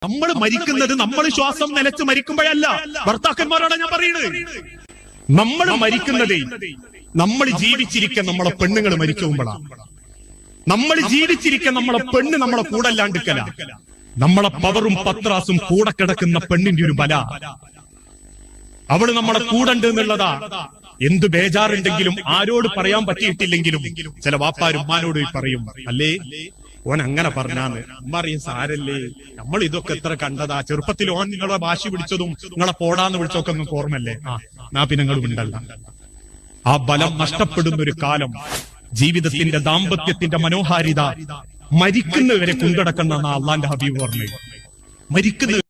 നമ്മൾ മരിക്കുന്നത് നമ്മൾ ശ്വാസം നിലച്ച് മരിക്കുമ്പോഴല്ല. ഭർത്താക്കന്മാരോടാ ഞാൻ പറയുന്നത്. നമ്മൾ മരിക്കുന്നതേ നമ്മൾ ജീവിച്ചിരിക്കാൻ നമ്മളെ പെണ്ണുങ്ങൾ മരിക്കുമ്പോഴാണ്. നമ്മൾ ജീവിച്ചിരിക്കാൻ നമ്മളെ പെണ്ണ് നമ്മളെ കൂടല്ലാണ്ടിക്കല. നമ്മളെ പവറും പത്രാസും കൂടെ കിടക്കുന്ന പെണ്ണിന്റെ ഒരു ബല. അവള് നമ്മളെ കൂടണ്ട് എന്നുള്ളതാ. എന്തു ബേജാറുണ്ടെങ്കിലും ആരോട് പറയാൻ പറ്റിയിട്ടില്ലെങ്കിലും ചില വാപ്പാരും ഉമ്മാനോട് പറയും, അല്ലേ ഓൻ അങ്ങനെ പറഞ്ഞാന്ന്. ഉമ്മ അറിയും, സാരല്ലേ, നമ്മൾ ഇതൊക്കെ എത്ര കണ്ടതാ. ചെറുപ്പത്തിൽ ഓൻ നിങ്ങളെ വാശി പിടിച്ചതും നിങ്ങളെ പോടാന്ന് വിളിച്ചൊക്കെ നിങ്ങൾക്ക് ഓർമ്മല്ലേ? നാ പിന്നെ നിങ്ങൾ ഉണ്ടല്ല. ആ ബലം നഷ്ടപ്പെടുന്ന ഒരു കാലം, ജീവിതത്തിന്റെ ദാമ്പത്യത്തിന്റെ മനോഹാരിത മരിക്കുന്നവരെ കൊണ്ടടക്കുന്ന അള്ളാന്റെ ഹബീബ് പറഞ്ഞു. മരിക്കുന്ന